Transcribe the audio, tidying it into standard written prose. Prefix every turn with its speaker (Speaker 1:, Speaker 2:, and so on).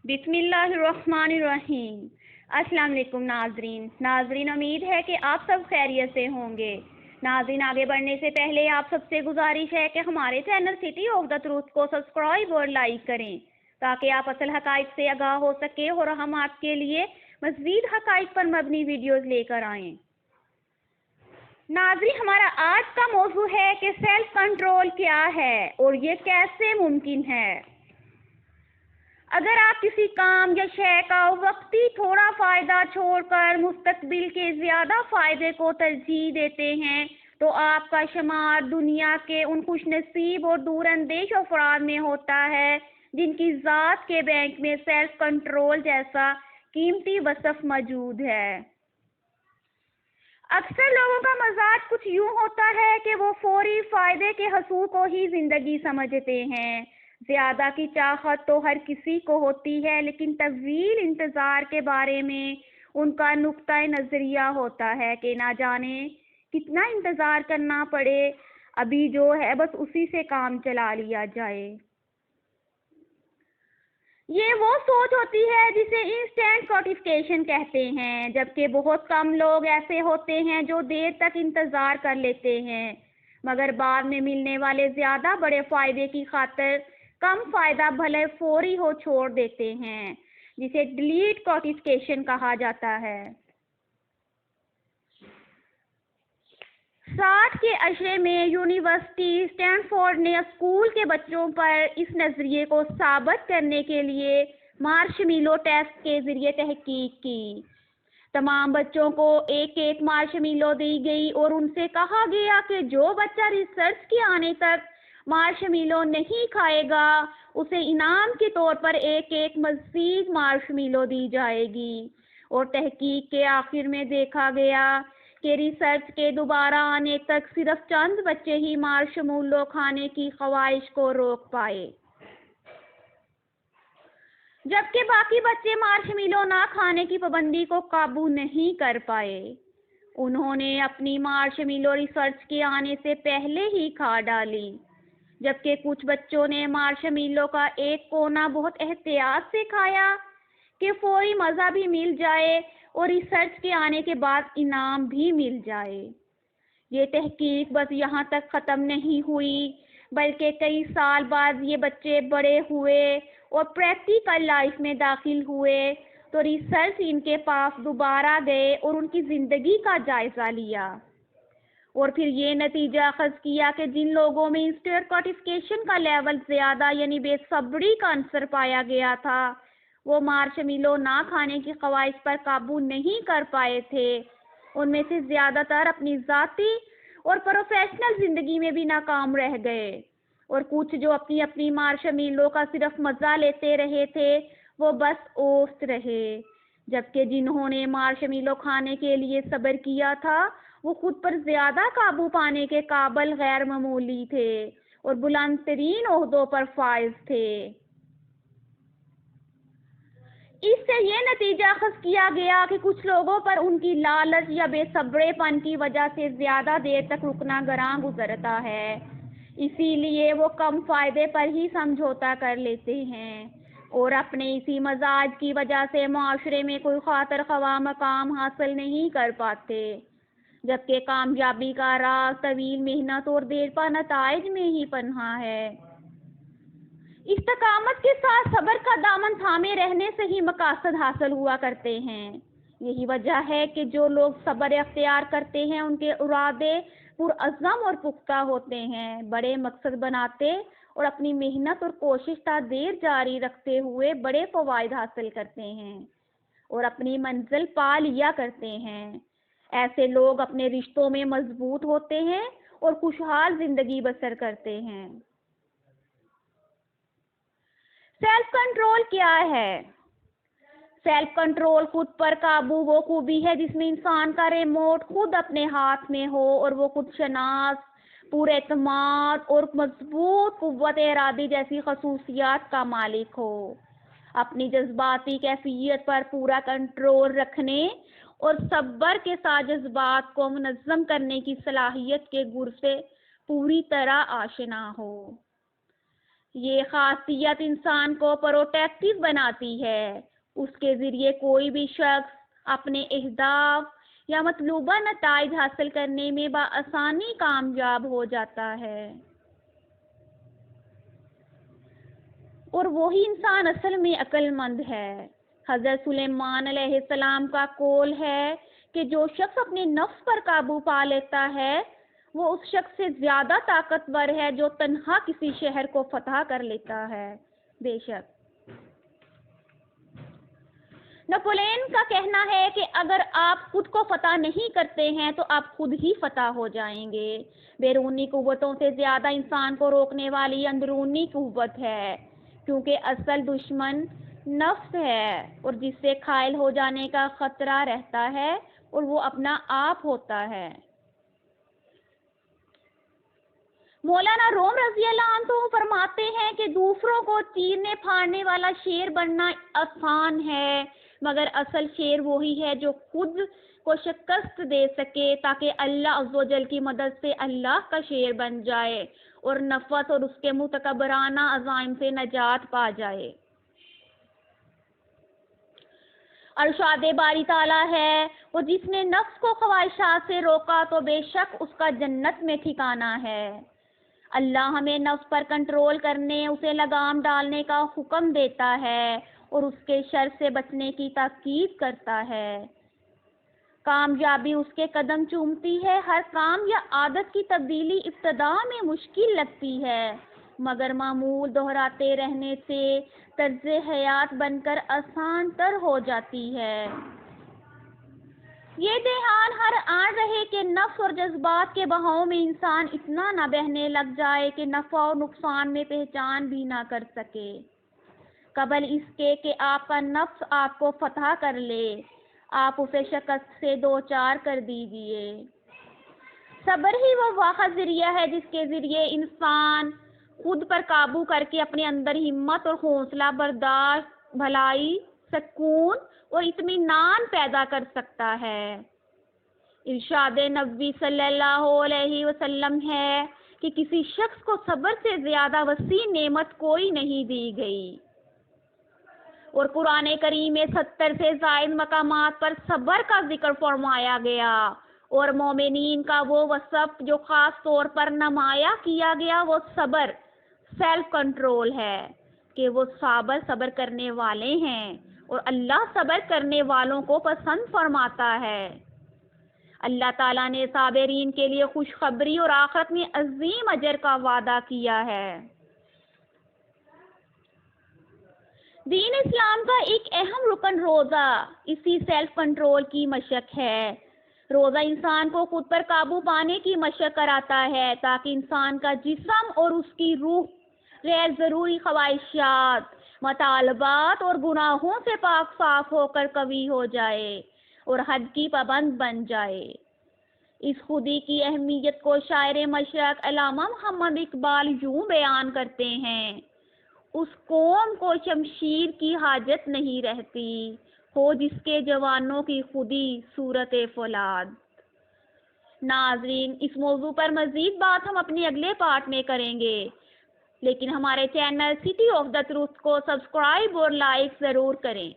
Speaker 1: بسم اللہ الرحمن الرحیم۔ السلام علیکم ناظرین، امید ہے کہ آپ سب خیریت سے ہوں گے۔ ناظرین، آگے بڑھنے سے پہلے آپ سب سے گزارش ہے کہ ہمارے channel city of the truth کو سبسکرائب اور لائک کریں تاکہ آپ اصل حقائق سے آگاہ ہو سکیں اور ہم آپ کے لیے مزید حقائق پر مبنی ویڈیوز لے کر آئیں۔ ناظرین، ہمارا آج کا موضوع ہے کہ سیلف کنٹرول کیا ہے اور یہ کیسے ممکن ہے۔ اگر آپ کسی کام یا شے کا وقتی تھوڑا فائدہ چھوڑ کر مستقبل کے زیادہ فائدے کو ترجیح دیتے ہیں تو آپ کا شمار دنیا کے ان خوش نصیب اور دور اندیش افراد میں ہوتا ہے جن کی ذات کے بینک میں سیلف کنٹرول جیسا قیمتی وصف موجود ہے۔ اکثر لوگوں کا مزاج کچھ یوں ہوتا ہے کہ وہ فوری فائدے کے حصول کو ہی زندگی سمجھتے ہیں۔ زیادہ کی چاہت تو ہر کسی کو ہوتی ہے، لیکن طویل انتظار کے بارے میں ان کا نقطہ نظریہ ہوتا ہے کہ نہ جانے کتنا انتظار کرنا پڑے، ابھی جو ہے بس اسی سے کام چلا لیا جائے۔ یہ وہ سوچ ہوتی ہے جسے انسٹنٹ گریٹیفیکیشن کہتے ہیں، جبکہ بہت کم لوگ ایسے ہوتے ہیں جو دیر تک انتظار کر لیتے ہیں مگر بعد میں ملنے والے زیادہ بڑے فائدے کی خاطر کم فائدہ بھلے فوری ہو چھوڑ دیتے ہیں، جسے ڈیلیٹ گریٹیفیکیشن کہا جاتا ہے۔ 60 کے عشرے میں یونیورسٹی اسٹینفورڈ نے اسکول کے بچوں پر اس نظریے کو ثابت کرنے کے لیے مارشمیلو ٹیسٹ کے ذریعے تحقیق کی۔ تمام بچوں کو ایک مارشمیلو دی گئی اور ان سے کہا گیا کہ جو بچہ ریسرچ کے آنے تک مارشمیلو نہیں کھائے گا اسے انعام کے طور پر ایک مزید مارشمیلو دی جائے گی، اور تحقیق کے آخر میں دیکھا گیا کہ ریسرچ کے دوبارہ آنے تک صرف چند بچے ہی مارشمیلو کھانے کی خواہش کو روک پائے، جبکہ باقی بچے مارشمیلو نہ کھانے کی پابندی کو قابو نہیں کر پائے۔ انہوں نے اپنی مارشمیلو ریسرچ کے آنے سے پہلے ہی کھا ڈالی، جبکہ کچھ بچوں نے مارشمیلو کا ایک کونا بہت احتیاط سے کھایا کہ فوری مزہ بھی مل جائے اور ریسرچ کے آنے کے بعد انعام بھی مل جائے۔ یہ تحقیق بس یہاں تک ختم نہیں ہوئی، بلکہ کئی سال بعد یہ بچے بڑے ہوئے اور پریکٹیکل لائف میں داخل ہوئے تو ریسرچ ان کے پاس دوبارہ گئے اور ان کی زندگی کا جائزہ لیا، اور پھر یہ نتیجہ اخذ کیا کہ جن لوگوں میں انسٹنٹ گریٹیفیکیشن کا لیول زیادہ یعنی بے صبری کا عنصر پایا گیا تھا، وہ مارشمیلو نہ کھانے کی خواہش پر قابو نہیں کر پائے تھے۔ ان میں سے زیادہ تر اپنی ذاتی اور پروفیشنل زندگی میں بھی ناکام رہ گئے، اور کچھ جو اپنی مارشمیلو کا صرف مزہ لیتے رہے تھے وہ بس اوسط رہے، جبکہ جنہوں نے مارشمیلو کھانے کے لیے صبر کیا تھا وہ خود پر زیادہ قابو پانے کے قابل غیر معمولی تھے اور بلند ترین عہدوں پر فائز تھے۔ اس سے یہ نتیجہ اخذ کیا گیا کہ کچھ لوگوں پر ان کی لالچ یا بے صبرے پن کی وجہ سے زیادہ دیر تک رکنا گراں گزرتا ہے، اسی لیے وہ کم فائدے پر ہی سمجھوتا کر لیتے ہیں اور اپنے اسی مزاج کی وجہ سے معاشرے میں کوئی خاطر خواہ مقام حاصل نہیں کر پاتے، جبکہ کامیابی کا راز طویل محنت اور دیر پا نتائج میں ہی پنہاں ہے۔ استقامت کے ساتھ صبر کا دامن تھامے رہنے سے ہی مقاصد حاصل ہوا کرتے ہیں۔ یہی وجہ ہے کہ جو لوگ صبر اختیار کرتے ہیں ان کے ارادے پرعزم اور پختہ ہوتے ہیں، بڑے مقصد بناتے اور اپنی محنت اور کوشش تا دیر جاری رکھتے ہوئے بڑے فوائد حاصل کرتے ہیں اور اپنی منزل پا لیا کرتے ہیں۔ ایسے لوگ اپنے رشتوں میں مضبوط ہوتے ہیں اور خوشحال زندگی بسر کرتے ہیں۔ سیلف کنٹرول کیا ہے؟ سیلف کنٹرول، خود پر قابو، وہ خوبی ہے جس میں انسان کا ریموٹ خود اپنے ہاتھ میں ہو اور وہ خود شناس، پر اعتماد اور مضبوط قوت ارادی جیسی خصوصیات کا مالک ہو۔ اپنی جذباتی کیفیت پر پورا کنٹرول رکھنے اور صبر کے ساتھ جذبات کو منظم کرنے کی صلاحیت کے گر سے پوری طرح آشنا ہو۔ یہ خاصیت انسان کو پروٹیکٹیو بناتی ہے۔ اس کے ذریعے کوئی بھی شخص اپنے اہداف یا مطلوبہ نتائج حاصل کرنے میں بآسانی کامیاب ہو جاتا ہے، اور وہی انسان اصل میں عقل مند ہے۔ حضرت سلیمان علیہ السلام کا قول ہے کہ جو شخص اپنے نفس پر قابو پا لیتا ہے وہ اس شخص سے زیادہ طاقتور ہے جو تنہا کسی شہر کو فتح کر لیتا ہے۔ بے شک نپولین کا کہنا ہے کہ اگر آپ خود کو فتح نہیں کرتے ہیں تو آپ خود ہی فتح ہو جائیں گے۔ بیرونی قوتوں سے زیادہ انسان کو روکنے والی اندرونی قوت ہے، کیونکہ اصل دشمن نفس ہے، اور جس سے قائل ہو جانے کا خطرہ رہتا ہے اور وہ اپنا آپ ہوتا ہے۔ مولانا روم رضی اللہ عنہ فرماتے ہیں کہ دوسروں کو چیرنے پھاڑنے والا شیر بننا آسان ہے، مگر اصل شیر وہی ہے جو خود کو شکست دے سکے تاکہ اللہ عز و جل کی مدد سے اللہ کا شیر بن جائے اور نفس اور اس کے متکبرانہ عزائم سے نجات پا جائے۔ ارشاد باری تعالیٰ ہے، وہ جس نے نفس کو خواہشات سے روکا تو بے شک اس کا جنت میں ٹھکانہ ہے۔ اللہ ہمیں نفس پر کنٹرول کرنے، اسے لگام ڈالنے کا حکم دیتا ہے اور اس کے شر سے بچنے کی تاکید کرتا ہے۔ کامیابی اس کے قدم چومتی ہے۔ ہر کام یا عادت کی تبدیلی ابتدا میں مشکل لگتی ہے، مگر معمول دہراتے رہنے سے طرز حیات بن کر آسان تر ہو جاتی ہے۔ یہ دھیان ہر آن رہے کہ نفس اور جذبات کے بہاؤ میں انسان اتنا نہ بہنے لگ جائے کہ نفع اور نقصان میں پہچان بھی نہ کر سکے، قبل اس کے کہ آپ کا نفس آپ کو فتح کر لے، آپ اسے شکست سے دوچار کر دیجئے۔ صبر ہی وہ واحد ذریعہ ہے جس کے ذریعے انسان خود پر قابو کر کے اپنے اندر ہمت اور حوصلہ برداشت، بھلائی، سکون اور اطمینان پیدا کر سکتا ہے۔ ارشاد نبوی صلی اللہ علیہ وسلم ہے کہ کسی شخص کو صبر سے زیادہ وسیع نعمت کوئی نہیں دی گئی، اور قرآن کریم میں 70 سے زائد مقامات پر صبر کا ذکر فرمایا گیا، اور مومنین کا وہ وصف جو خاص طور پر نمایاں کیا گیا وہ صبر، سیلف کنٹرول ہے کہ وہ صبر کرنے والے ہیں، اور اللہ صبر کرنے والوں کو پسند فرماتا ہے۔ اللہ تعالیٰ نے صابرین کے لیے خوشخبری اور آخرت میں عظیم اجر کا وعدہ کیا ہے۔ دین اسلام کا ایک اہم رکن روزہ اسی سیلف کنٹرول کی مشق ہے۔ روزہ انسان کو خود پر قابو پانے کی مشق کراتا ہے تاکہ انسان کا جسم اور اس کی روح غیر ضروری خواہشات، مطالبات اور گناہوں سے پاک صاف ہو کر قوی ہو جائے اور حد کی پابند بن جائے۔ اس خودی کی اہمیت کو شاعر مشرق علامہ محمد اقبال یوں بیان کرتے ہیں: اس قوم کو شمشیر کی حاجت نہیں رہتی، ہو جس کے جوانوں کی خودی صورت فولاد۔ ناظرین، اس موضوع پر مزید بات ہم اپنے اگلے پارٹ میں کریں گے، لیکن ہمارے channel city of the truth کو سبسکرائب اور لائک ضرور کریں۔